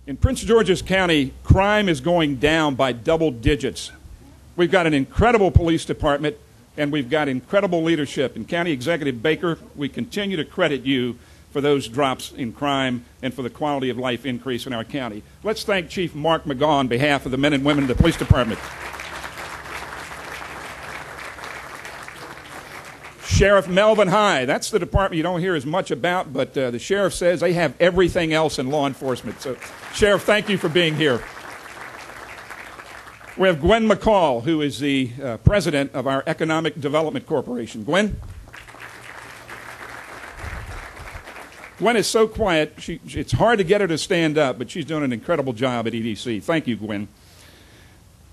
In Prince George's County, crime is going down by double digits. We've got an incredible police department, and we've got incredible leadership. And County Executive Baker, we continue to credit you for those drops in crime and for the quality of life increase in our county. Let's thank Chief Mark McGaw on behalf of the men and women of the police department. Sheriff Melvin High, that's the department you don't hear as much about, but the sheriff says they have everything else in law enforcement. So, Sheriff, thank you for being here. We have Gwen McCall, who is the president of our Economic Development Corporation. Gwen? Gwen is so quiet, it's hard to get her to stand up, but she's doing an incredible job at EDC. Thank you, Gwen.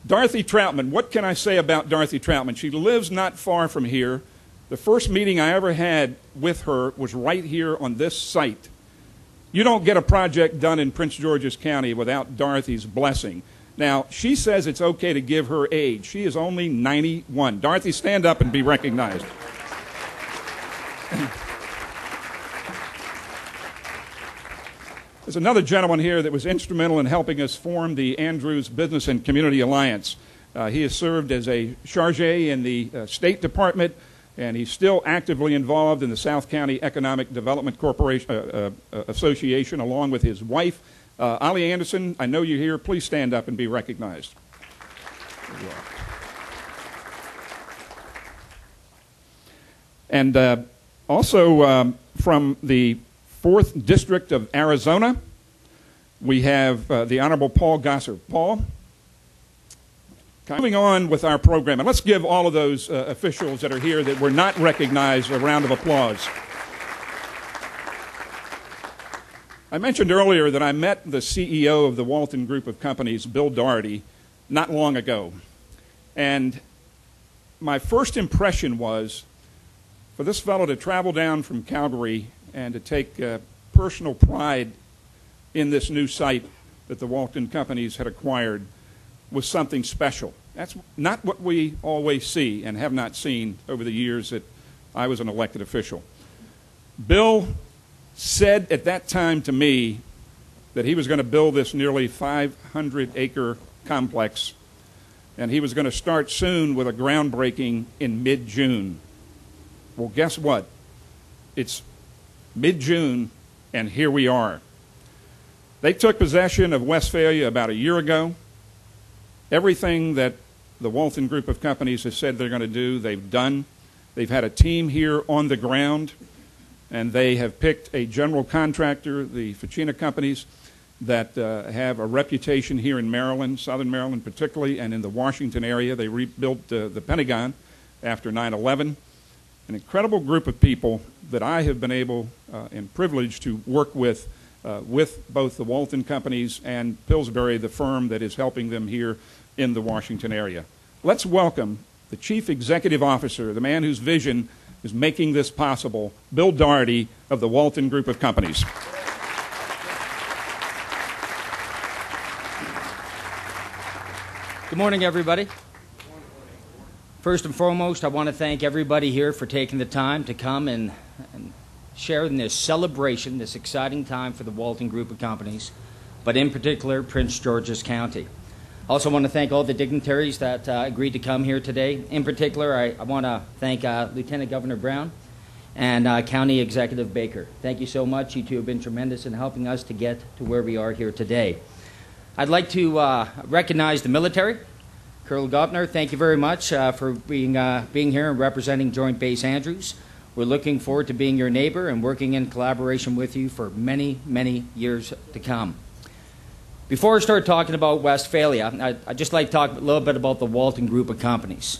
Dorothy Troutman, what can I say about Dorothy Troutman? She lives not far from here. The first meeting I ever had with her was right here on this site. You don't get a project done in Prince George's County without Dorothy's blessing. Now, she says it's okay to give her age. She is only 91. Dorothy, stand up and be recognized. There's another gentleman here that was instrumental in helping us form the Andrews Business and Community Alliance. He has served as a charge in the State Department, and he's still actively involved in the South County Economic Development Corporation Association, along with his wife. Ollie Anderson, I know you're here. Please stand up and be recognized. And also from the 4th District of Arizona, we have the Honorable Paul Gosser. Paul? Moving on with our program, and let's give all of those officials that are here that were not recognized a round of applause. I mentioned earlier that I met the CEO of the Walton Group of Companies, Bill Doherty, not long ago. And my first impression was for this fellow to travel down from Calgary and to take personal pride in this new site that the Walton Companies had acquired was something special. That's not what we always see and have not seen over the years that I was an elected official. Bill said at that time to me that he was going to build this nearly 500-acre complex, and he was going to start soon with a groundbreaking in mid-June. Well, guess what? It's mid-June, and here we are. They took possession of Westphalia about a year ago. Everything that the Walton Group of Companies has said they're going to do, they've done. They've had a team here on the ground, and they have picked a general contractor, the Ficina Companies, that have a reputation here in Maryland, Southern Maryland particularly, and in the Washington area. They rebuilt the Pentagon after 9/11. An incredible group of people that I have been able and privileged to work with both the Walton Companies and Pillsbury, the firm that is helping them here in the Washington area. Let's welcome the Chief Executive Officer, the man whose vision is making this possible, Bill Doherty of the Walton Group of Companies. Good morning, everybody. First and foremost, I want to thank everybody here for taking the time to come and share in this celebration, this exciting time for the Walton Group of Companies, but in particular, Prince George's County. I also want to thank all the dignitaries that agreed to come here today. In particular, I want to thank Lieutenant Governor Brown and County Executive Baker. Thank you so much. You two have been tremendous in helping us to get to where we are here today. I'd like to recognize the military. Colonel Gopner, thank you very much for being here and representing Joint Base Andrews. We're looking forward to being your neighbor and working in collaboration with you for many, many years to come. Before I start talking about Westphalia, I'd just like to talk a little bit about the Walton Group of Companies.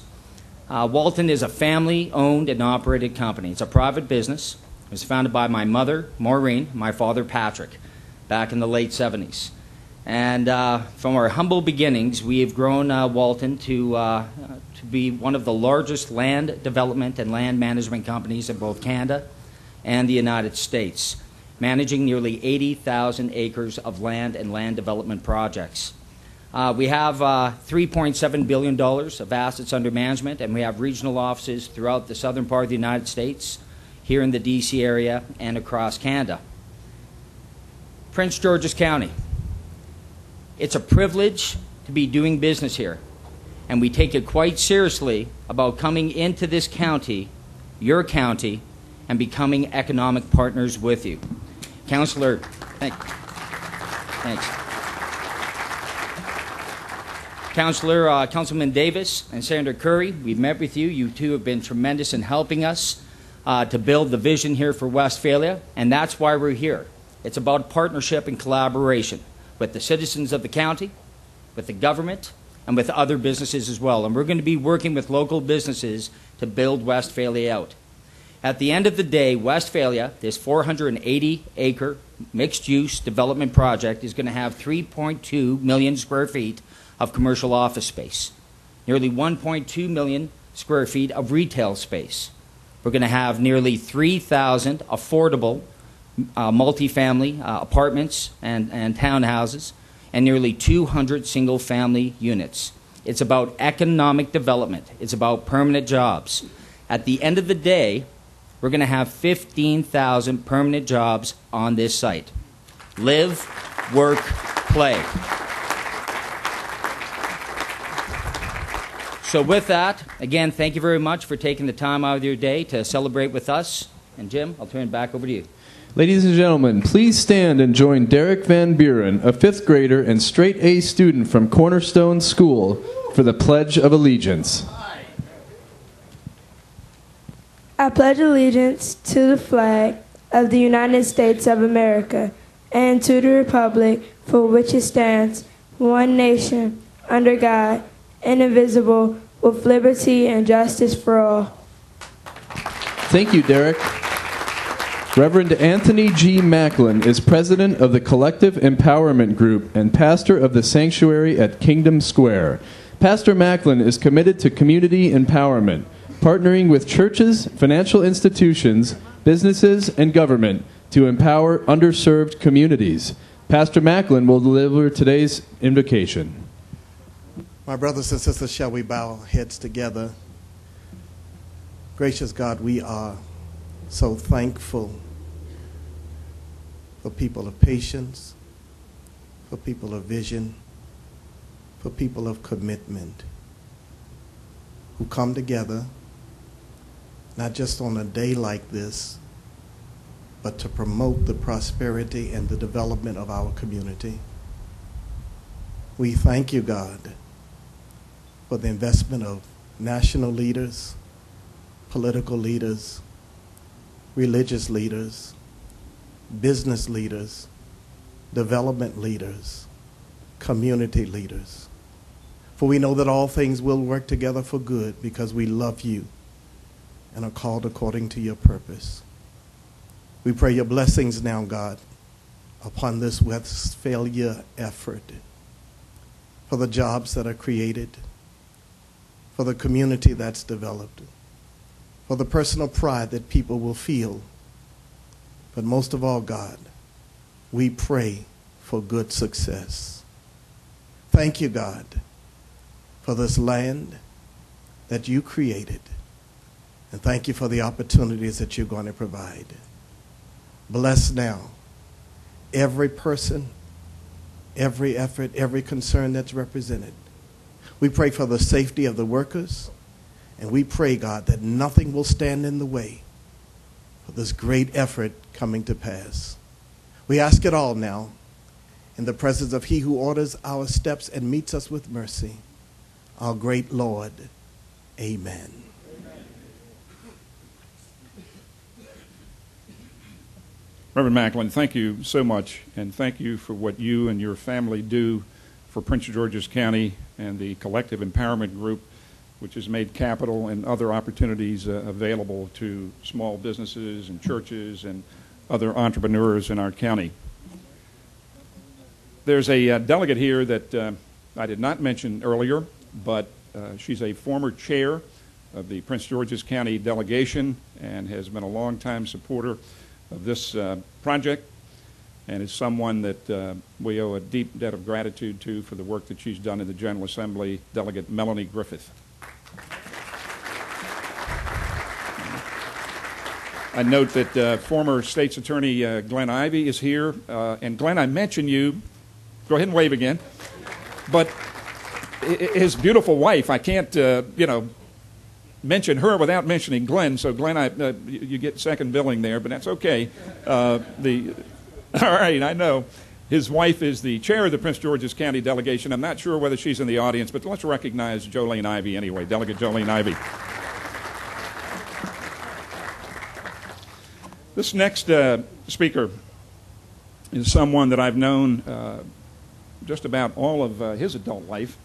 Walton is a family-owned and operated company. It's a private business. It was founded by my mother, Maureen, my father, Patrick, back in the late 70s. And from our humble beginnings, we have grown Walton to be one of the largest land development and land management companies in both Canada and the United States, managing nearly 80,000 acres of land and land development projects. We have $3.7 billion of assets under management, and we have regional offices throughout the southern part of the United States, here in the D.C. area, and across Canada. Prince George's County. It's a privilege to be doing business here, and we take it quite seriously about coming into this county, your county, and becoming economic partners with you. Councillor, thanks. Councilman Davis and Senator Curry, we've met with you. You two have been tremendous in helping us to build the vision here for Westphalia, and that's why we're here. It's about partnership and collaboration with the citizens of the county, with the government, and with other businesses as well. And we're going to be working with local businesses to build Westphalia out. At the end of the day, Westphalia, this 480-acre mixed-use development project, is going to have 3.2 million square feet of commercial office space, nearly 1.2 million square feet of retail space. We're going to have nearly 3,000 affordable multifamily apartments and townhouses, and nearly 200 single-family units. It's about economic development. It's about permanent jobs. At the end of the day, we're going to have 15,000 permanent jobs on this site. Live, work, play. So with that, again, thank you very much for taking the time out of your day to celebrate with us. And Jim, I'll turn it back over to you. Ladies and gentlemen, please stand and join Derek Van Buren, a 5th grader and straight A student from Cornerstone School, for the Pledge of Allegiance. I pledge allegiance to the flag of the United States of America and to the republic for which it stands, one nation, under God, indivisible, with liberty and justice for all. Thank you, Derek. Reverend Anthony G. Macklin is president of the Collective Empowerment Group and pastor of the sanctuary at Kingdom Square. Pastor Macklin is committed to community empowerment, partnering with churches, financial institutions, businesses, and government to empower underserved communities. Pastor Macklin will deliver today's invocation. My brothers and sisters, shall we bow our heads together? Gracious God, we are so thankful for people of patience, for people of vision, for people of commitment, who come together not just on a day like this, but to promote the prosperity and the development of our community. We thank you, God, for the investment of national leaders, political leaders, religious leaders, business leaders, development leaders, community leaders. For we know that all things will work together for good because we love you and are called according to your purpose. We pray your blessings now, God, upon this Westphalia effort, for the jobs that are created, for the community that's developed, for the personal pride that people will feel. But most of all, God, we pray for good success. Thank you, God, for this land that you created. And thank you for the opportunities that you're going to provide. Bless now every person, every effort, every concern that's represented. We pray for the safety of the workers. And we pray, God, that nothing will stand in the way of this great effort coming to pass. We ask it all now in the presence of he who orders our steps and meets us with mercy, our great Lord. Amen. Reverend Macklin, thank you so much, and thank you for what you and your family do for Prince George's County and the Collective Empowerment Group, which has made capital and other opportunities available to small businesses and churches and other entrepreneurs in our county. There's a delegate here that I did not mention earlier, but she's a former chair of the Prince George's County delegation and has been a longtime supporter of this project, and is someone that we owe a deep debt of gratitude to for the work that she's done in the General Assembly, Delegate Melanie Griffith. I note that former State's Attorney Glenn Ivey is here. And Glenn, I mentioned you. Go ahead and wave again. But his beautiful wife, I can't, mention her without mentioning Glenn. So Glenn, you get second billing there, but that's okay. All right, I know. His wife is the chair of the Prince George's County delegation. I'm not sure whether she's in the audience, but let's recognize Jolene Ivey anyway, Delegate Jolene Ivey. This next speaker is someone that I've known just about all of his adult life,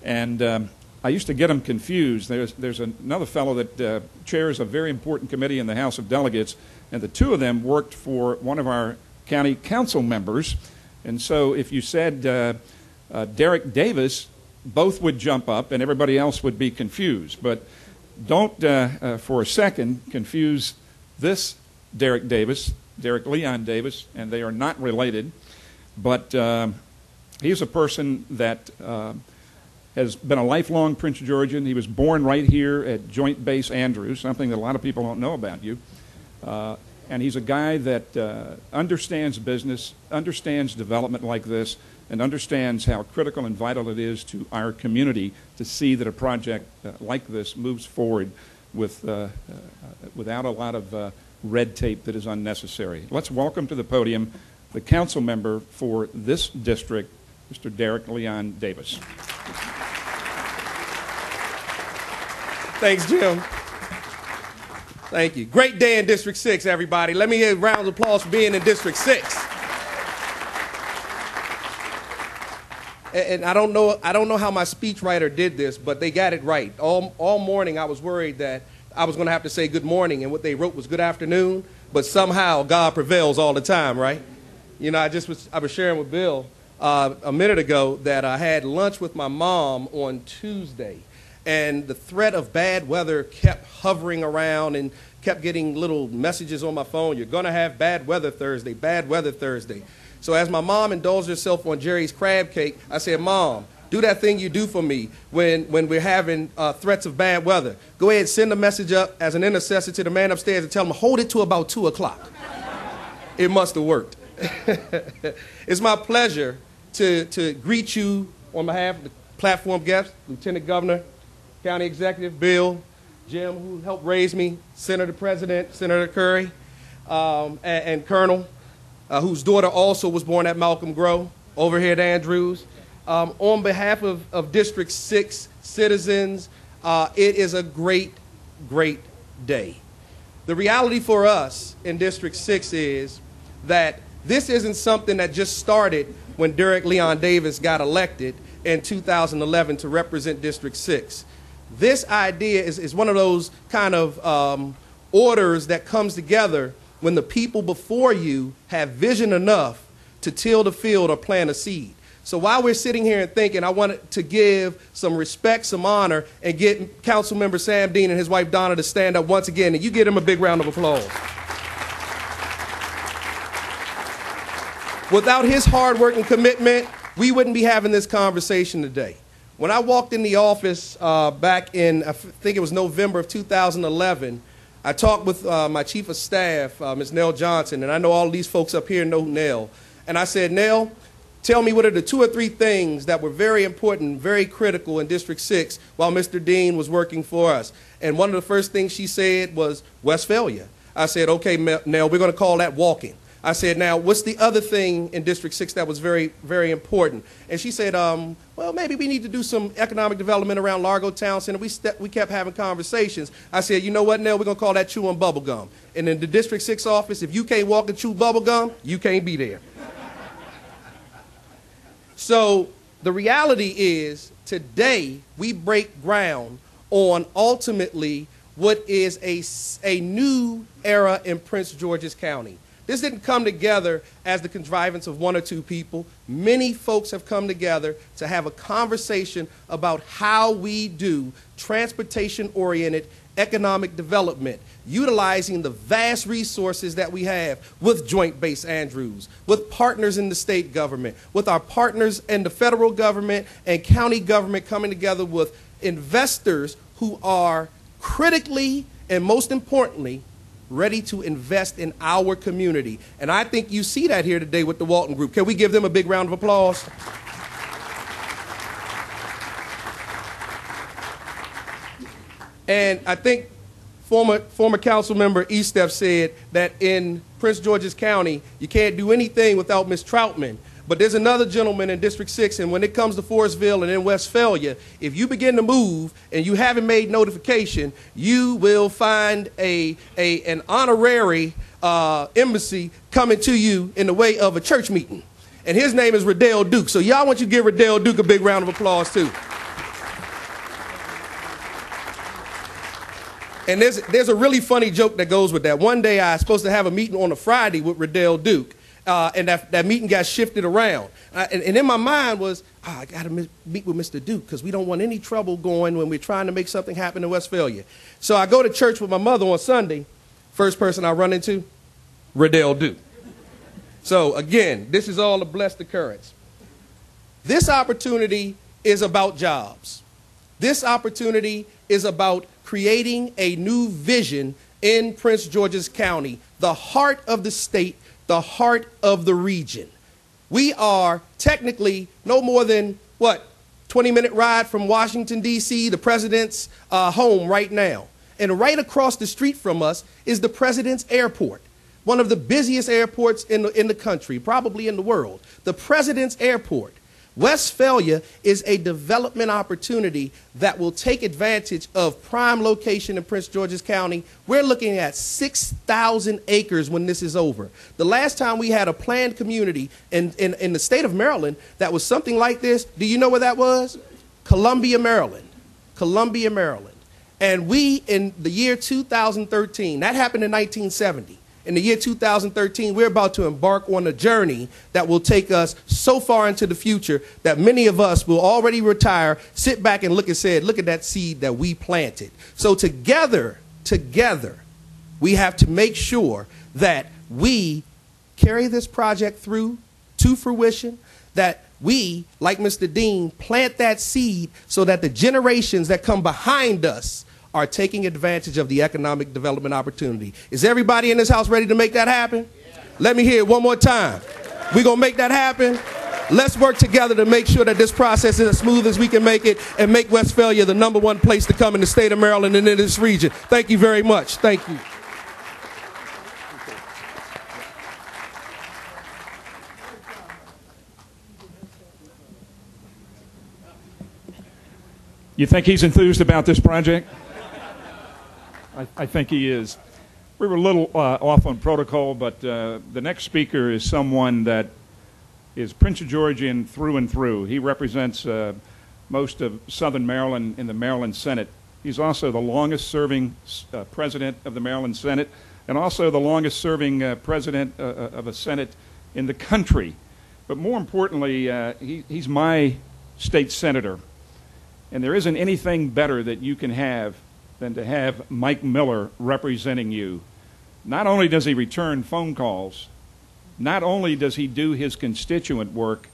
and I used to get him confused. There's another fellow that chairs a very important committee in the House of Delegates, and the two of them worked for one of our county council members, and so if you said Derek Davis, both would jump up and everybody else would be confused. But don't for a second confuse this Derek Leon Davis, and they are not related, but he's a person that has been a lifelong Prince Georgian. He was born right here at Joint Base Andrews, something that a lot of people don't know about you. And he's a guy that understands business, understands development like this, and understands how critical and vital it is to our community to see that a project like this moves forward without a lot of red tape that is unnecessary. Let's welcome to the podium the council member for this district, Mr. Derek Leon Davis. Thanks, Jim. Thank you. Great day in District 6, everybody. Let me hear rounds of applause for being in District 6. And I don't know how my speechwriter did this, but they got it right. All morning I was worried that I was going to have to say good morning, and what they wrote was good afternoon, but somehow God prevails all the time, right? You know, I was sharing with Bill a minute ago that I had lunch with my mom on Tuesday, and the threat of bad weather kept hovering around and kept getting little messages on my phone. You're going to have bad weather Thursday, bad weather Thursday. So as my mom indulged herself on Jerry's crab cake, I said, Mom, do that thing you do for me when we're having threats of bad weather. Go ahead, send a message up as an intercessor to the man upstairs and tell him, hold it to about 2 o'clock. It must have worked. It's my pleasure to greet you on behalf of the platform guests, Lieutenant Governor, County Executive, Bill, Jim, who helped raise me, Senator President, Senator Curry, and Colonel, whose daughter also was born at Malcolm Grove, over here at Andrews. On behalf of District 6 citizens, it is a great, great day. The reality for us in District 6 is that this isn't something that just started when Derek Leon Davis got elected in 2011 to represent District 6. This idea is one of those kind of orders that comes together when the people before you have vision enough to till the field or plant a seed. So while we're sitting here and thinking, I wanted to give some respect, some honor, and get Councilmember Sam Dean and his wife Donna to stand up once again, and you give them a big round of applause. Without his hard work and commitment, we wouldn't be having this conversation today. When I walked in the office back in, I think it was November of 2011, I talked with my chief of staff, Ms. Nell Johnson, and I know all these folks up here know Nell. And I said, Nell, tell me what are the 2 or 3 things that were very important, very critical in District 6 while Mr. Dean was working for us. And one of the first things she said was Westphalia. I said, okay, Nell, we're going to call that walking. I said, now, what's the other thing in District 6 that was very, very important? And she said, well, maybe we need to do some economic development around Largo Town Center. We kept having conversations. I said, you know what, Nell, we're going to call that chewing bubble gum. And in the District 6 office, if you can't walk and chew bubble gum, you can't be there. So the reality is today we break ground on ultimately what is a new era in Prince George's County. This didn't come together as the contrivance of 1 or 2 people. Many folks have come together to have a conversation about how we do transportation-oriented economic development, utilizing the vast resources that we have with Joint Base Andrews, with partners in the state government, with our partners in the federal government and county government coming together with investors who are critically and most importantly ready to invest in our community. And I think you see that here today with the Walton Group. Can we give them a big round of applause? And I think former council member Estep said that in Prince George's County, you can't do anything without Miss Troutman. But there's another gentleman in District 6, and when it comes to Forestville and in Westphalia, if you begin to move and you haven't made notification, you will find an honorary embassy coming to you in the way of a church meeting. And his name is Riddell Duke. So y'all want you to give Riddell Duke a big round of applause, too. And there's a really funny joke that goes with that. One day I was supposed to have a meeting on a Friday with Riddell Duke. And that meeting got shifted around. And in my mind was, I got to meet with Mr. Duke because we don't want any trouble going when we're trying to make something happen in Westphalia. So I go to church with my mother on Sunday. First person I run into, Riddell Duke. So again, this is all a blessed occurrence. This opportunity is about jobs. This opportunity is about creating a new vision in Prince George's County, the heart of the state, the heart of the region. We are technically no more than, 20-minute ride from Washington, D.C., the president's home right now. And right across the street from us is the president's airport, one of the busiest airports in the country, probably in the world, the president's airport. Westphalia is a development opportunity that will take advantage of prime location in Prince George's County. We're looking at 6,000 acres when this is over. The last time we had a planned community in the state of Maryland that was something like this, do you know where that was? Columbia, Maryland. Columbia, Maryland. And we, in the year 2013, that happened in 1970. In the year 2013, we're about to embark on a journey that will take us so far into the future that many of us will already retire, sit back and look at that seed that we planted. So together, we have to make sure that we carry this project through to fruition, that we, like Mr. Dean, plant that seed so that the generations that come behind us are taking advantage of the economic development opportunity. Is everybody in this house ready to make that happen? Yeah. Let me hear it one more time. We're going to make that happen. Let's work together to make sure that this process is as smooth as we can make it and make Westphalia the #1 place to come in the state of Maryland and in this region. Thank you very much. Thank you. You think he's enthused about this project? I think he is. We were a little off on protocol, but the next speaker is someone that is Prince Georgian through and through. He represents most of Southern Maryland in the Maryland Senate. He's also the longest-serving president of the Maryland Senate and also the longest-serving president of a Senate in the country. But more importantly, he's my state senator. And there isn't anything better that you can have than to have Mike Miller representing you. Not only does he return phone calls, not only does he do his constituent work,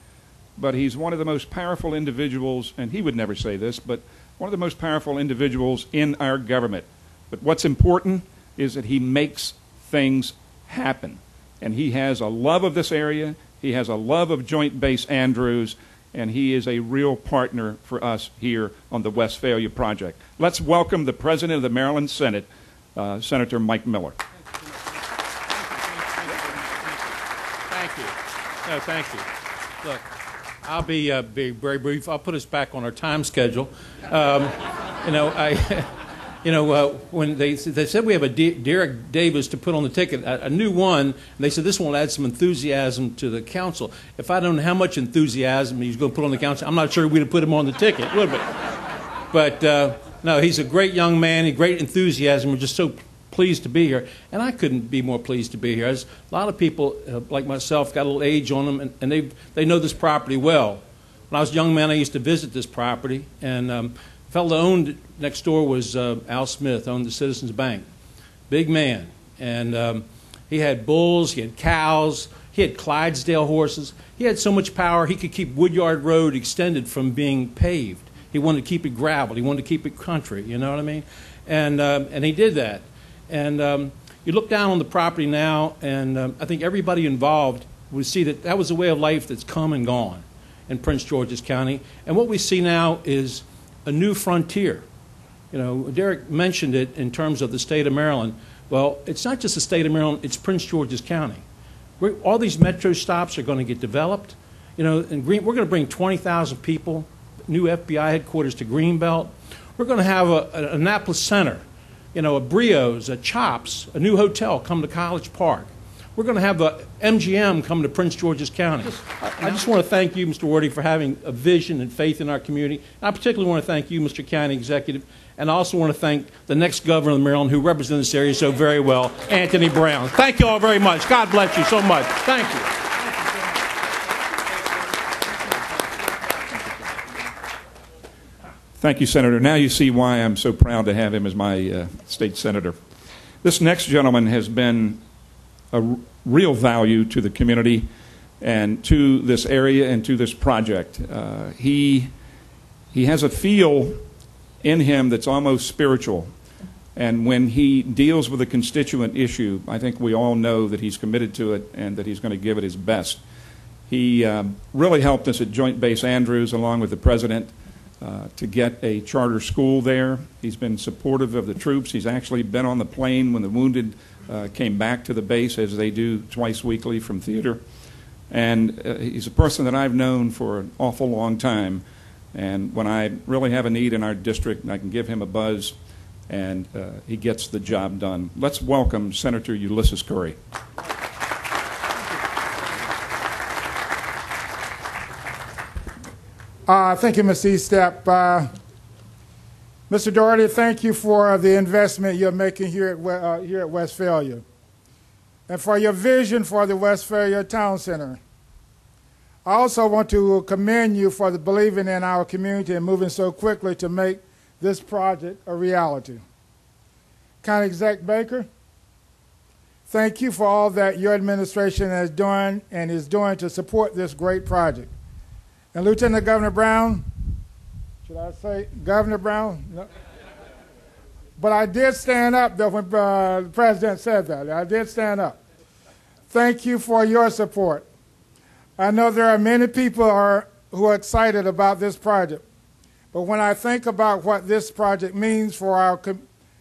but he's one of the most powerful individuals, and he would never say this, but one of the most powerful individuals in our government. But what's important is that he makes things happen. And he has a love of this area, he has a love of Joint Base Andrews, and he is a real partner for us here on the Westphalia project. Let's welcome the President of the Maryland Senate, Senator Mike Miller. Thank you. No, thank you. Look, I'll be very brief. I'll put us back on our time schedule. When they said we have a Derek Davis to put on the ticket, a new one, and they said this one will add some enthusiasm to the council. If I don't know how much enthusiasm he's going to put on the council, I'm not sure we'd have put him on the ticket, would we? But no, he's a great young man, a great enthusiasm. We're just so pleased to be here, and I couldn't be more pleased to be here. As a lot of people, like myself, got a little age on them, and they know this property well. When I was a young man, I used to visit this property, and the fellow that owned it next door was Al Smith, owned the Citizens Bank. Big man. And he had bulls, he had cows, he had Clydesdale horses. He had so much power, he could keep Woodyard Road extended from being paved. He wanted to keep it gravel. He wanted to keep it country, you know what I mean? And he did that. And you look down on the property now, and I think everybody involved would see that that was a way of life that's come and gone in Prince George's County. And what we see now is a new frontier. You know, Derek mentioned it in terms of the state of Maryland. Well, it's not just the state of Maryland, it's Prince George's County. All these metro stops are going to get developed. You know, we're going to bring 20,000 people, new FBI headquarters to Greenbelt. We're going to have an Annapolis Center, you know, a Brio's, a Chops, a new hotel come to College Park. We're going to have a MGM come to Prince George's County. I just want to thank you, Mr. Wardy, for having a vision and faith in our community. And I particularly want to thank you, Mr. County Executive, and I also want to thank the next governor of Maryland who represents this area so very well, Anthony Brown. Thank you all very much. God bless you so much. Thank you. Thank you, Senator. Now you see why I'm so proud to have him as my state senator. This next gentleman has been a real value to the community and to this area and to this project. He has a feel in him that's almost spiritual. And when he deals with a constituent issue, I think we all know that he's committed to it and that he's going to give it his best. He really helped us at Joint Base Andrews, along with the president, to get a charter school there. He's been supportive of the troops. He's actually been on the plane when the wounded came back to the base, as they do twice weekly from theater. And he's a person that I've known for an awful long time. And when I really have a need in our district, I can give him a buzz, and he gets the job done. Let's welcome Senator Ulysses Curry. Thank you, Mr. Eastep. Mr. Doherty, thank you for the investment you're making here at Westphalia, and for your vision for the Westphalia Town Center. I also want to commend you for the believing in our community and moving so quickly to make this project a reality. County Exec Baker, thank you for all that your administration has done and is doing to support this great project. And Lieutenant Governor Brown, should I say Governor Brown? No. But I did stand up, though, when the President said that. I did stand up. Thank you for your support. I know there are many people who are excited about this project. But when I think about what this project means for our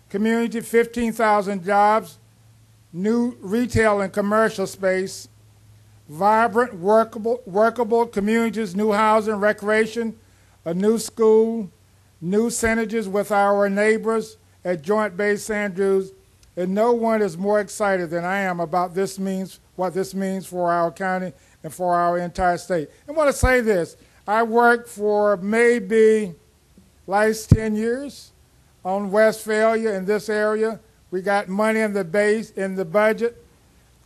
community, 15,000 jobs, new retail and commercial space, vibrant, workable communities, new housing, recreation, a new school, new synergies with our neighbors at Joint Base Andrews, and no one is more excited than I am about what this means for our county and for our entire state. I want to say this. I worked for maybe last 10 years on Westphalia in this area. We got money in the budget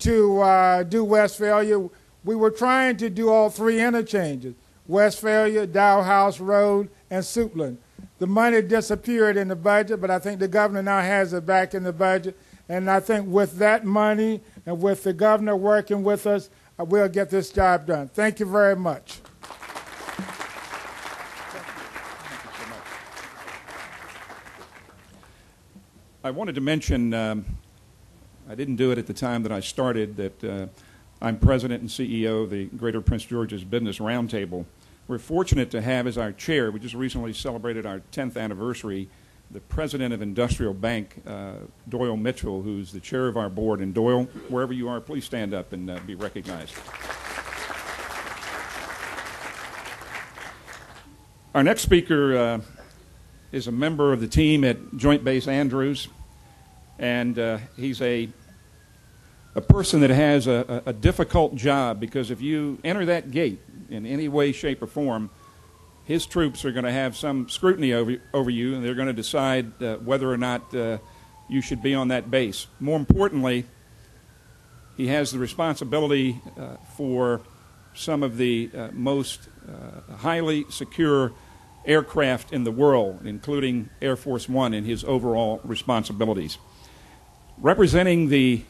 to do Westphalia. We were trying to do all three interchanges, Westphalia, Dow House Road, and Suitland. The money disappeared in the budget, but I think the governor now has it back in the budget. And I think with that money and with the governor working with us, we'll get this job done. Thank you very much. I wanted to mention, I didn't do it at the time that I started, that I'm president and CEO of the Greater Prince George's Business Roundtable. We're fortunate to have as our chair, we just recently celebrated our 10th anniversary, the president of Industrial Bank, Doyle Mitchell, who's the chair of our board. And Doyle, wherever you are, please stand up and be recognized. Our next speaker is a member of the team at Joint Base Andrews, and he's a person that has a difficult job, because if you enter that gate in any way, shape, or form, his troops are going to have some scrutiny over you, and they're going to decide whether or not you should be on that base. More importantly, he has the responsibility for some of the most highly secure aircraft in the world, including Air Force One, in his overall responsibilities. Representing the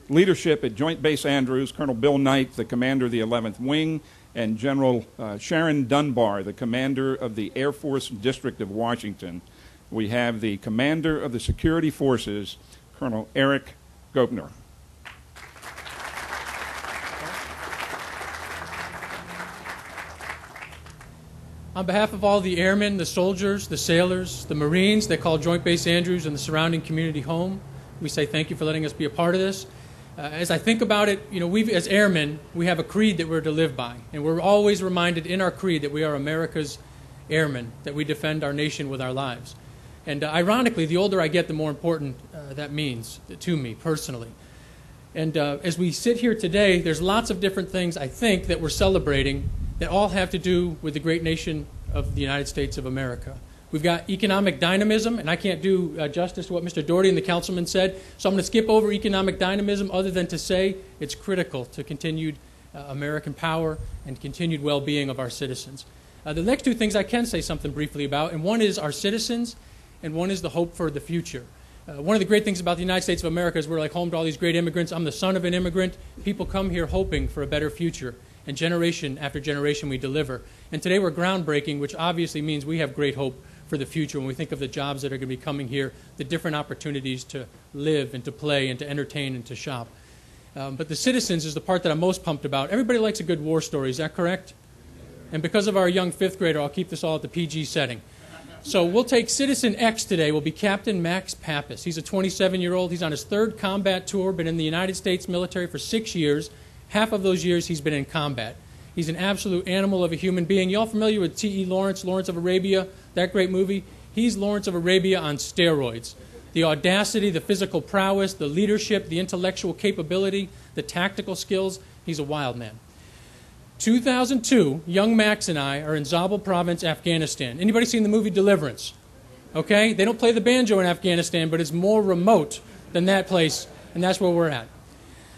leadership at Joint Base Andrews, Colonel Bill Knight, the commander of the 11th Wing, and General Sharon Dunbar, the commander of the Air Force District of Washington. We have the commander of the security forces, Colonel Eric Gopner. On behalf of all the airmen, the soldiers, the sailors, the Marines that call Joint Base Andrews and the surrounding community home, we say thank you for letting us be a part of this. As I think about it, as airmen, we have a creed that we're to live by, and we're always reminded in our creed that we are America's airmen, that we defend our nation with our lives. And ironically, the older I get, the more important that means to me personally. And as we sit here today, there's lots of different things, I think, that we're celebrating that all have to do with the great nation of the United States of America. We've got economic dynamism, and I can't do justice to what Mr. Doherty and the councilman said, so I'm going to skip over economic dynamism other than to say it's critical to continued American power and continued well-being of our citizens. The next two things I can say something briefly about, and one is our citizens, and one is the hope for the future. One of the great things about the United States of America is we're like home to all these great immigrants. I'm the son of an immigrant. People come here hoping for a better future, and generation after generation we deliver. And today we're groundbreaking, which obviously means we have great hope for the future when we think of the jobs that are going to be coming here, the different opportunities to live and to play and to entertain and to shop. But the citizens is the part that I'm most pumped about. Everybody likes a good war story, is that correct? And because of our young fifth grader, I'll keep this all at the PG setting. So we'll take Citizen X today, will be Captain Max Pappas. He's a 27-year-old. He's on his third combat tour, been in the United States military for 6 years. Half of those years he's been in combat. He's an absolute animal of a human being. You all familiar with T.E. Lawrence, Lawrence of Arabia, that great movie? He's Lawrence of Arabia on steroids. The audacity, the physical prowess, the leadership, the intellectual capability, the tactical skills, he's a wild man. 2002, young Max and I are in Zabul province, Afghanistan. Anybody seen the movie Deliverance? Okay? They don't play the banjo in Afghanistan, but it's more remote than that place, and that's where we're at.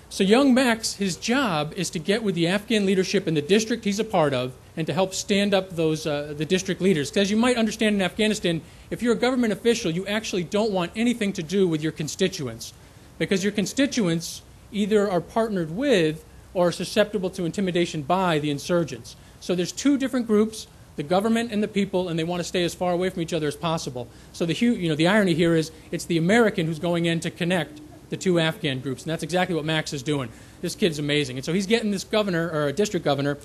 So young Max, his job is to get with the Afghan leadership in the district he's a part of and to help stand up those the district leaders. Because as you might understand in Afghanistan, if you're a government official, you actually don't want anything to do with your constituents. Because your constituents either are partnered with or are susceptible to intimidation by the insurgents. So there's two different groups, the government and the people, and they want to stay as far away from each other as possible. So the irony here is it's the American who's going in to connect the two Afghan groups, and that's exactly what Max is doing. This kid's amazing. And so he's getting this governor, or a district governor,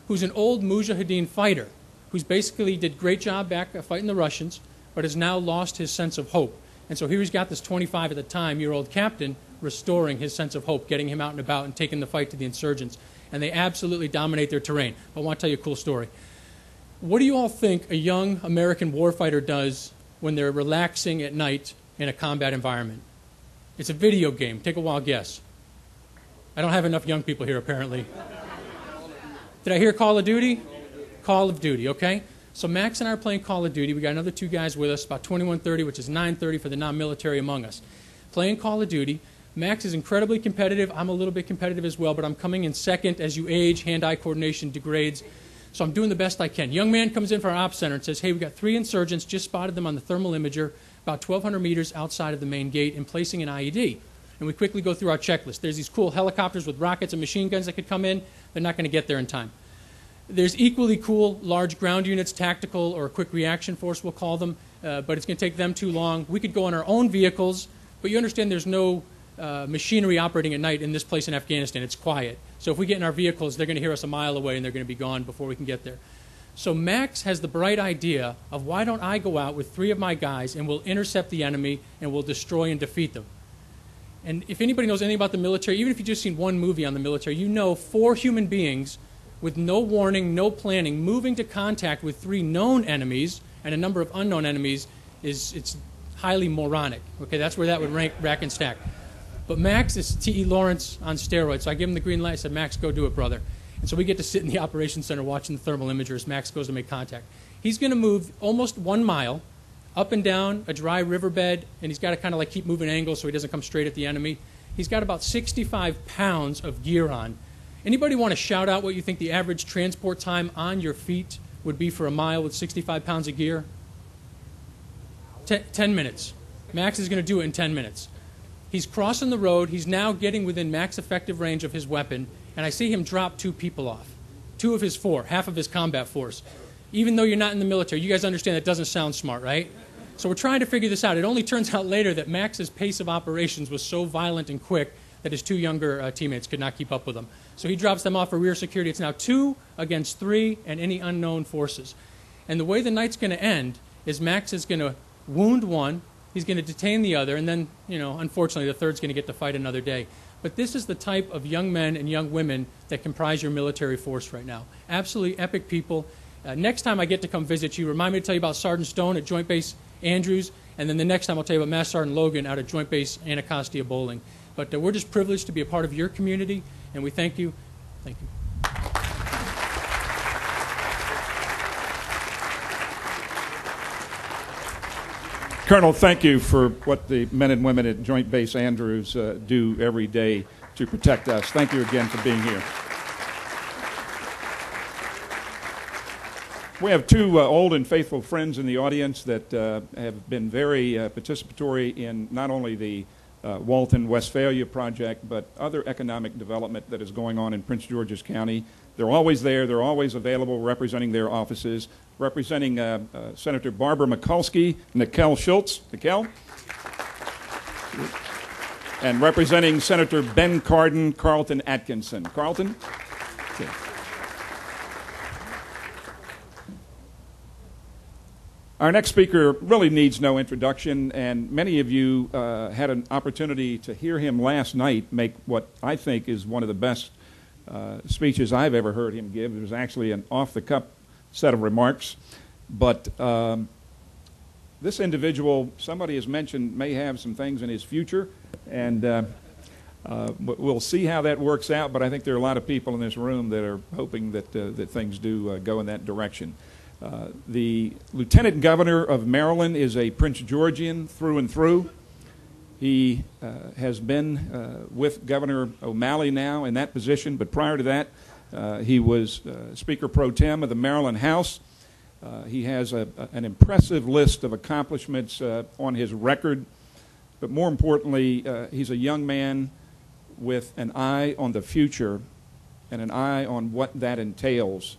who's an old Mujahideen fighter, who's basically did a great job back fighting the Russians, but has now lost his sense of hope. And so here he's got this 25 at the time year-old captain restoring his sense of hope, getting him out and about and taking the fight to the insurgents. And they absolutely dominate their terrain. I want to tell you a cool story. What do you all think a young American warfighter does when they're relaxing at night in a combat environment? It's a video game. Take a wild guess. I don't have enough young people here, apparently. Did I hear Call of Duty? Call of Duty, okay? So Max and I are playing Call of Duty. We got another two guys with us, about 21:30, which is 9:30 for the non-military among us. Playing Call of Duty. Max is incredibly competitive. I'm a little bit competitive as well, but I'm coming in second. As you age, hand-eye coordination degrades. So I'm doing the best I can. Young man comes in from our ops center and says, hey, we got 3 insurgents, just spotted them on the thermal imager, about 1,200 meters outside of the main gate and placing an IED. And we quickly go through our checklist. There's these cool helicopters with rockets and machine guns that could come in. They're not going to get there in time. There's equally cool large ground units, tactical or quick reaction force we'll call them, but it's going to take them too long. We could go on our own vehicles, but you understand there's no machinery operating at night in this place in Afghanistan. It's quiet. So if we get in our vehicles, they're going to hear us a mile away and they're going to be gone before we can get there. So Max has the bright idea of why don't I go out with 3 of my guys and we'll intercept the enemy and we'll destroy and defeat them. And if anybody knows anything about the military, even if you've just seen one movie on the military, you know 4 human beings with no warning, no planning, moving to contact with 3 known enemies and a number of unknown enemies it's highly moronic. Okay, that's where that would rack and stack. But Max is T.E. Lawrence on steroids. So I give him the green light. I said, Max, go do it, brother. And so we get to sit in the operations center watching the thermal imagers. Max goes to make contact. He's going to move almost 1 mile up and down a dry riverbed, and he's got to kind of like keep moving angles so he doesn't come straight at the enemy. He's got about 65 pounds of gear on. Anybody want to shout out what you think the average transport time on your feet would be for a mile with 65 pounds of gear? 10 minutes. Max is going to do it in 10 minutes. He's crossing the road. He's now getting within max effective range of his weapon, and I see him drop 2 people off. 2 of his 4, half of his combat force. Even though you're not in the military, you guys understand that doesn't sound smart, right? So we're trying to figure this out. It only turns out later that Max's pace of operations was so violent and quick that his 2 younger teammates could not keep up with him. So he drops them off for rear security. It's now 2 against 3 and any unknown forces. And the way the night's going to end is Max is going to wound one, he's going to detain the other, and then, unfortunately, the third's going to get to fight another day. But this is the type of young men and young women that comprise your military force right now. Absolutely epic people. Next time I get to come visit you, remind me to tell you about Sergeant Stone at Joint Base Andrews, and then the next time I'll tell you about Master Sergeant Logan out at Joint Base Anacostia Bowling. But we're just privileged to be a part of your community, and we thank you. Thank you. Colonel, thank you for what the men and women at Joint Base Andrews do every day to protect us. Thank you again for being here. We have two old and faithful friends in the audience that have been very participatory in not only the Walton Westphalia project, but other economic development that is going on in Prince George's County. They're always there. They're always available, representing their offices. Representing Senator Barbara Mikulski, Nicole Schultz. Nicole? And representing Senator Ben Cardin, Carlton Atkinson. Carlton? Okay. Our next speaker really needs no introduction, and many of you had an opportunity to hear him last night make what I think is one of the best speeches I've ever heard him give. It was actually an off-the-cuff set of remarks, but this individual, somebody has mentioned, may have some things in his future, and we'll see how that works out, but I think there are a lot of people in this room that are hoping that, that things do go in that direction. The Lieutenant Governor of Maryland is a Prince Georgian through and through. He has been with Governor O'Malley now in that position, but prior to that, he was Speaker Pro Tem of the Maryland House. He has an impressive list of accomplishments on his record, but more importantly, he's a young man with an eye on the future and an eye on what that entails,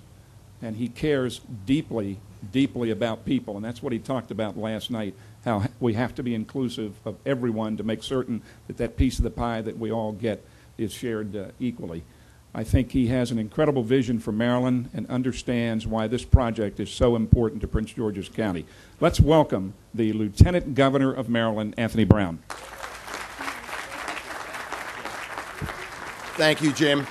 and he cares deeply, deeply about people, and that's what he talked about last night, how we have to be inclusive of everyone to make certain that that piece of the pie that we all get is shared equally. I think he has an incredible vision for Maryland and understands why this project is so important to Prince George's County. Let's welcome the Lieutenant Governor of Maryland, Anthony Brown. Thank you, Jim.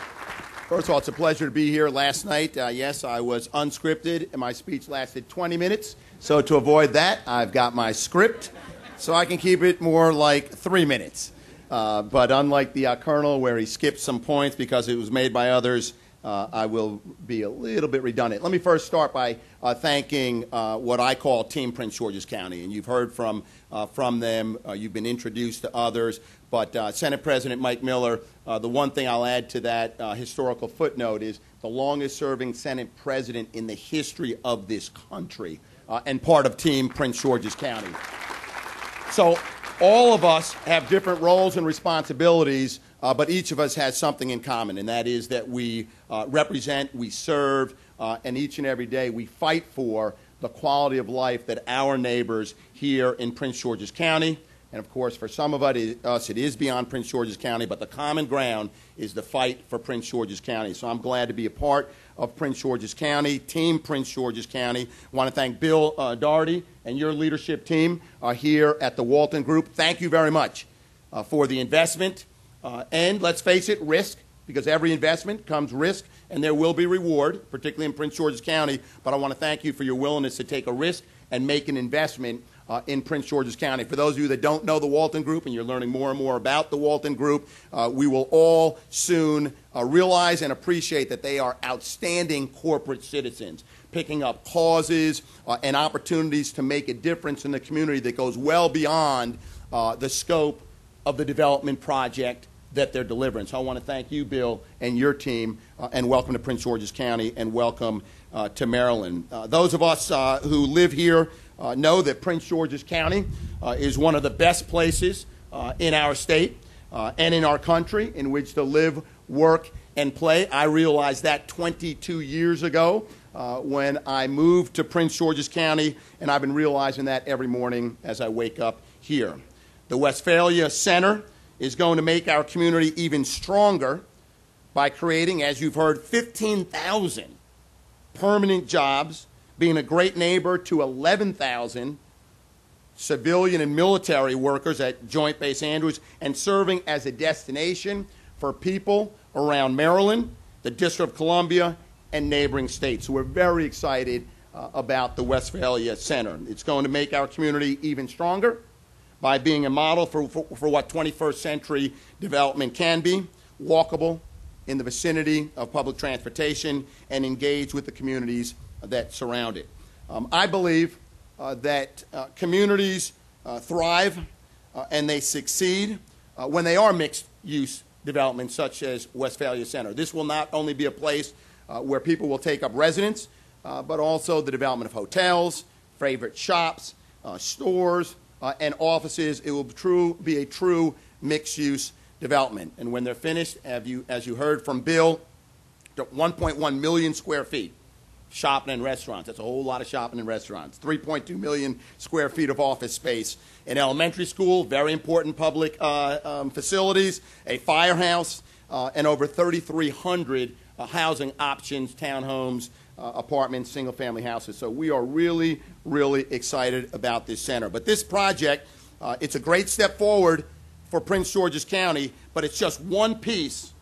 First of all, it's a pleasure to be here. Last night, yes, I was unscripted, and my speech lasted 20 minutes. So to avoid that, I've got my script, so I can keep it more like 3 minutes. But unlike the Colonel, where he skipped some points because it was made by others, I will be a little bit redundant. Let me first start by thanking what I call Team Prince George's County. And you've heard from them. You've been introduced to others. But Senate President Mike Miller, the one thing I'll add to that historical footnote is the longest-serving Senate President in the history of this country and part of Team Prince George's County. So all of us have different roles and responsibilities, but each of us has something in common, and that is that we represent, we serve, and each and every day we fight for the quality of life that our neighbors here in Prince George's County, and of course for some of us it is beyond Prince George's County, but the common ground is the fight for Prince George's County. So I'm glad to be a part of Prince George's County, Team Prince George's County. I want to thank Bill Doherty and your leadership team here at the Walton Group. Thank you very much for the investment. And let's face it, risk, because every investment comes risk, and there will be reward, particularly in Prince George's County. But I want to thank you for your willingness to take a risk and make an investment in Prince George's County. For those of you that don't know the Walton Group and you're learning more and more about the Walton Group, we will all soon realize and appreciate that they are outstanding corporate citizens, picking up causes and opportunities to make a difference in the community that goes well beyond the scope of the development project that they're delivering. So I want to thank you, Bill, and your team, and welcome to Prince George's County, and welcome to Maryland. Those of us who live here know that Prince George's County is one of the best places in our state and in our country in which to live, work, and play. I realized that 22 years ago when I moved to Prince George's County, and I've been realizing that every morning as I wake up here. The Westphalia Center is going to make our community even stronger by creating, as you've heard, 15,000 permanent jobs being a great neighbor to 11,000 civilian and military workers at Joint Base Andrews, and serving as a destination for people around Maryland, the District of Columbia, and neighboring states. So we're very excited about the Westphalia Center. It's going to make our community even stronger by being a model for what 21st century development can be, walkable, in the vicinity of public transportation, and engage with the communities that surround it. I believe that communities thrive and they succeed when they are mixed-use developments such as Westphalia Center. This will not only be a place where people will take up residence, but also the development of hotels, favorite shops, stores, and offices. It will be a true mixed-use development. And when they're finished, as you heard from Bill, 1.1 million square feet. Shopping and restaurants. That's a whole lot of shopping and restaurants. 3.2 million square feet of office space. An elementary school, very important public facilities, a firehouse, and over 3,300 housing options, townhomes, apartments, single-family houses. So we are really, really excited about this center. But this project, it's a great step forward for Prince George's County, but it's just one piece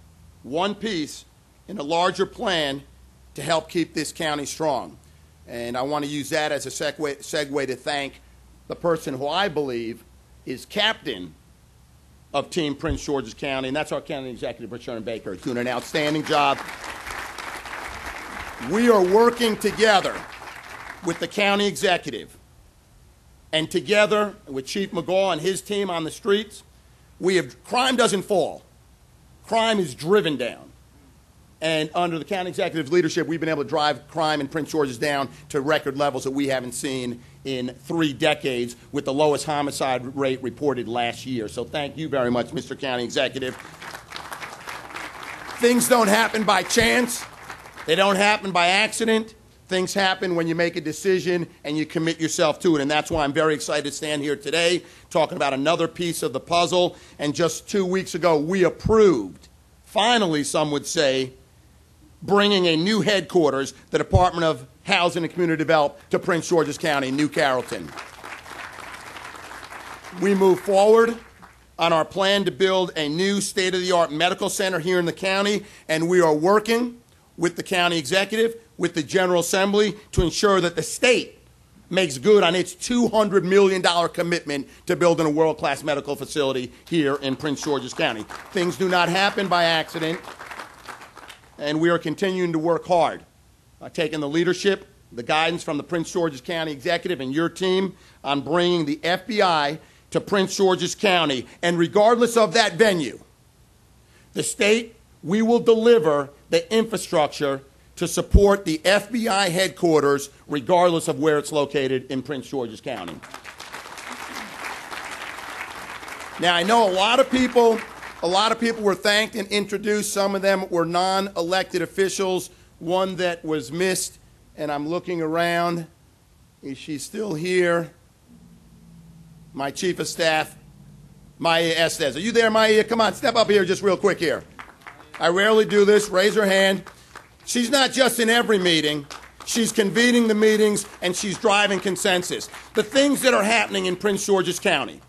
in a larger plan to help keep this county strong. And I want to use that as a segue to thank the person who I believe is captain of Team Prince George's County, and that's our county executive, Richard Baker, doing an outstanding job. We are working together with the county executive, and together with Chief McGaw and his team on the streets, crime doesn't fall. Crime is driven down. And under the county executive's leadership, we've been able to drive crime in Prince George's down to record levels that we haven't seen in 3 decades, with the lowest homicide rate reported last year. So thank you very much, Mr. County Executive. Things don't happen by chance. They don't happen by accident. Things happen when you make a decision and you commit yourself to it. And that's why I'm very excited to stand here today talking about another piece of the puzzle. And just 2 weeks ago, we approved, finally some would say, bringing a new headquarters, the Department of Housing and Community Development, to Prince George's County, New Carrollton. We move forward on our plan to build a new state-of-the-art medical center here in the county, and we are working with the county executive, with the General Assembly, to ensure that the state makes good on its $200 million commitment to building a world-class medical facility here in Prince George's County. Things do not happen by accident, and we are continuing to work hard, taking the leadership, the guidance from the Prince George's County Executive and your team on bringing the FBI to Prince George's County. And regardless of that venue, the state, we will deliver the infrastructure to support the FBI headquarters regardless of where it's located in Prince George's County. Now, I know a lot of people were thanked and introduced. Some of them were non-elected officials. One that was missed, and I'm looking around. Is she still here? My Chief of Staff, Maya Estes. Are you there, Maya? Come on, step up here just real quick here. I rarely do this. Raise her hand. She's not just in every meeting. She's convening the meetings, and she's driving consensus. The things that are happening in Prince George's County,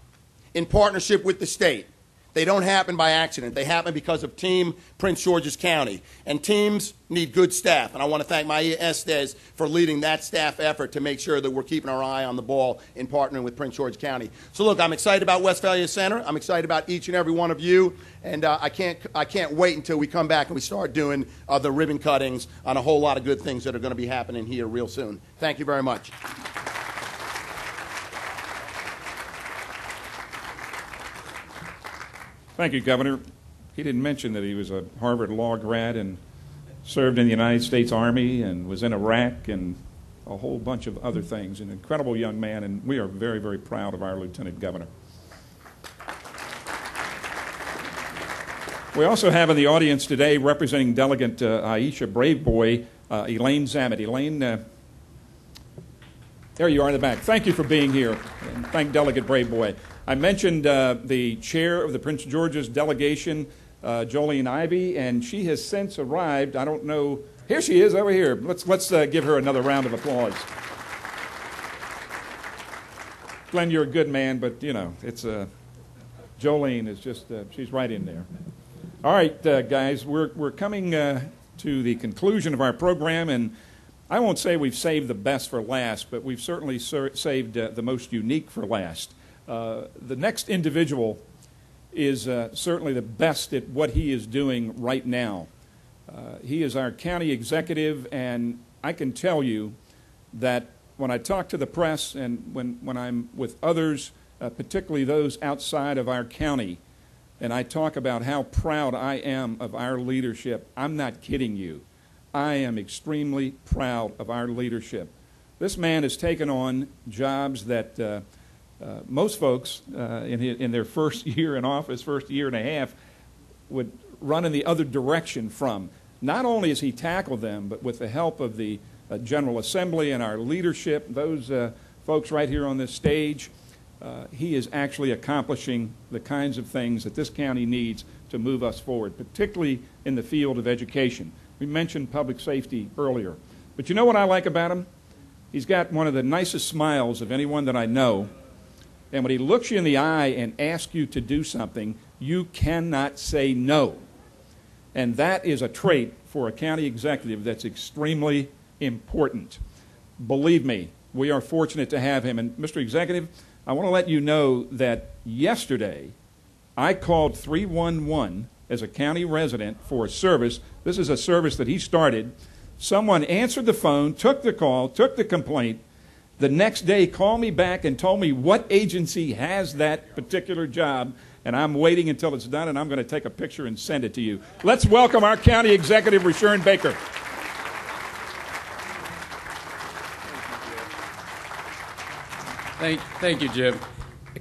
in partnership with the state, they don't happen by accident. They happen because of Team Prince George's County. And teams need good staff. And I want to thank Maya Estes for leading that staff effort to make sure that we're keeping our eye on the ball in partnering with Prince George's County. So look, I'm excited about Westphalia Center. I'm excited about each and every one of you. And I can't wait until we come back and we start doing the ribbon cuttings on a whole lot of good things that are going to be happening here real soon. Thank you very much. Thank you, Governor. He didn't mention that he was a Harvard Law grad and served in the United States Army and was in Iraq and a whole bunch of other things. An incredible young man, and we are very, very proud of our Lieutenant Governor. We also have in the audience today, representing Delegate Aisha Braveboy, Elaine Zamet. Elaine, there you are in the back. Thank you for being here, and thank Delegate Braveboy. I mentioned the chair of the Prince George's delegation, Jolene Ivey, and she has since arrived. I don't know Here she is over here. Let's give her another round of applause. Glenn, you're a good man, but, you know, it's Jolene is just, she's right in there. All right, guys, we're coming to the conclusion of our program, and I won't say we've saved the best for last, but we've certainly saved the most unique for last. The next individual is certainly the best at what he is doing right now. He is our county executive, and I can tell you that when I talk to the press and when I'm with others, particularly those outside of our county, and I talk about how proud I am of our leadership, I'm not kidding you. I am extremely proud of our leadership. This man has taken on jobs that most folks in their first year in office, first year and a half, would run in the other direction from. Not only has he tackled them, but with the help of the General Assembly and our leadership, those folks right here on this stage, he is actually accomplishing the kinds of things that this county needs to move us forward, particularly in the field of education. We mentioned public safety earlier. But you know what I like about him? He's got one of the nicest smiles of anyone that I know. And when he looks you in the eye and asks you to do something, you cannot say no. And that is a trait for a county executive that's extremely important. Believe me, we are fortunate to have him. And Mr. Executive, I want to let you know that yesterday I called 311 as a county resident for a service. This is a service that he started. Someone answered the phone, took the call, took the complaint. The next day called me back and told me what agency has that particular job, and I'm waiting until it's done, and I'm going to take a picture and send it to you. Let's welcome our county executive, Rashawn Baker. Thank you, Jim.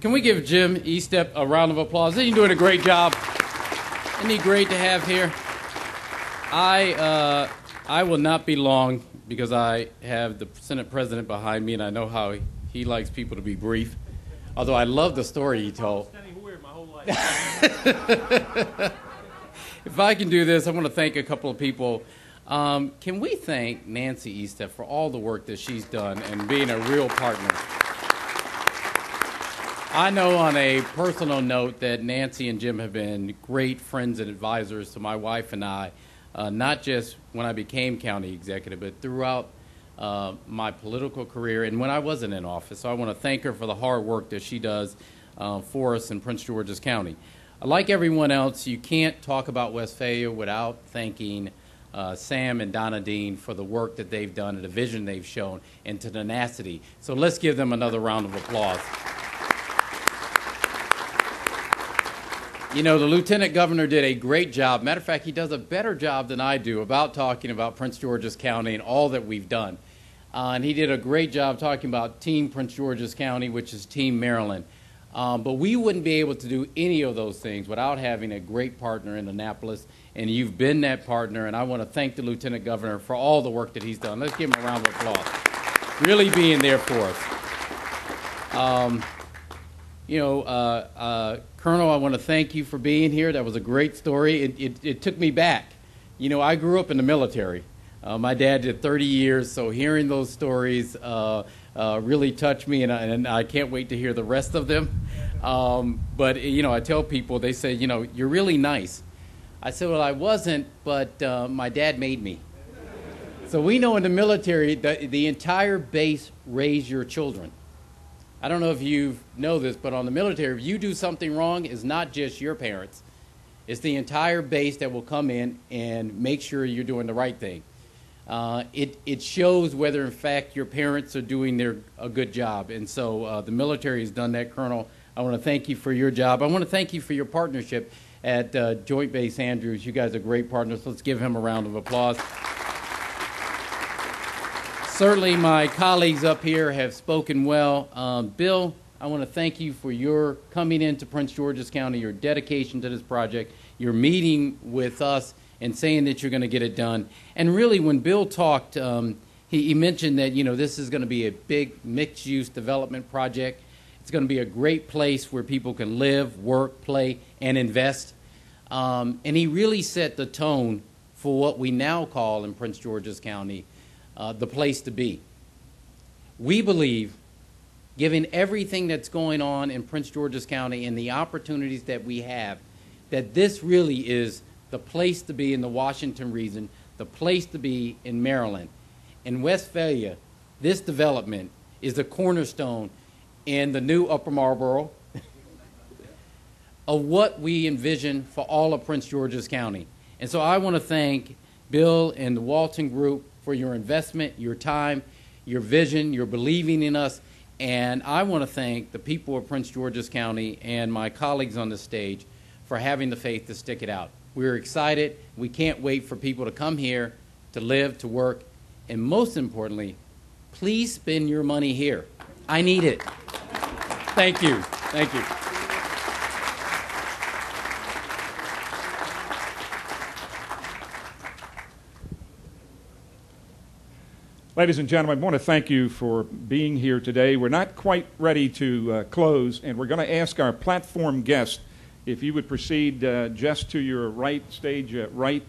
Can we give Jim Estep a round of applause? He's doing a great job. Isn't he great to have here? I will not be long because I have the Senate President behind me, and I know how he likes people to be brief. Although I love the story he told. If I can do this, I want to thank a couple of people. Can we thank Nancy Estep for all the work that she's done and being a real partner? I know on a personal note that Nancy and Jim have been great friends and advisors to my wife and I, not just when I became county executive, but throughout my political career and when I wasn't in office. So I want to thank her for the hard work that she does for us in Prince George's County. Like everyone else, you can't talk about Westphalia without thanking Sam and Donna Dean for the work that they've done and the vision they've shown and to tenacity. So let's give them another round of applause. You know, the Lieutenant Governor did a great job. Matter of fact, he does a better job than I do about talking about Prince George's County and all that we've done. And he did a great job talking about Team Prince George's County, which is Team Maryland. But we wouldn't be able to do any of those things without having a great partner in Annapolis. And you've been that partner, and I want to thank the Lieutenant Governor for all the work that he's done. Let's give him a round of applause. Really being there for us. Colonel, I want to thank you for being here. That was a great story. It took me back. You know, I grew up in the military. My dad did 30 years, so hearing those stories really touched me, and I can't wait to hear the rest of them. But, you know, I tell people, they say, you know, you're really nice. I said, well, I wasn't, but my dad made me. So we know in the military that the entire base raised your children. I don't know if you know this, but on the military, if you do something wrong, it's not just your parents. It's the entire base that will come in and make sure you're doing the right thing. It shows whether, in fact, your parents are doing a good job. And so the military has done that, Colonel. I want to thank you for your job. I want to thank you for your partnership at Joint Base Andrews. You guys are great partners. Let's give him a round of applause. Certainly my colleagues up here have spoken well. Bill, I want to thank you for your coming into Prince George's County, your dedication to this project, your meeting with us and saying that you're going to get it done. And really, when Bill talked, he mentioned that, you know, this is going to be a big mixed-use development project. It's going to be a great place where people can live, work, play, and invest. And he really set the tone for what we now call in Prince George's County the place to be. We believe, given everything that's going on in Prince George's County and the opportunities that we have, that this really is the place to be in the Washington region, the place to be in Maryland. In Westphalia, this development is the cornerstone in the new Upper Marlboro of what we envision for all of Prince George's County. And so I want to thank Bill and the Walton Group for your investment, your time, your vision, your believing in us. And I want to thank the people of Prince George's County and my colleagues on the stage for having the faith to stick it out. We're excited. We can't wait for people to come here, to live, to work, and most importantly, please spend your money here. I need it. Thank you. Thank you. Ladies and gentlemen, I want to thank you for being here today. We're not quite ready to close, and we're going to ask our platform guest if you would proceed just to your right, stage right,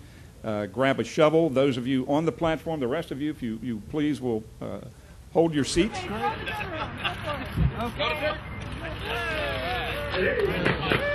grab a shovel. Those of you on the platform, the rest of you, if you please, will hold your seats. Okay.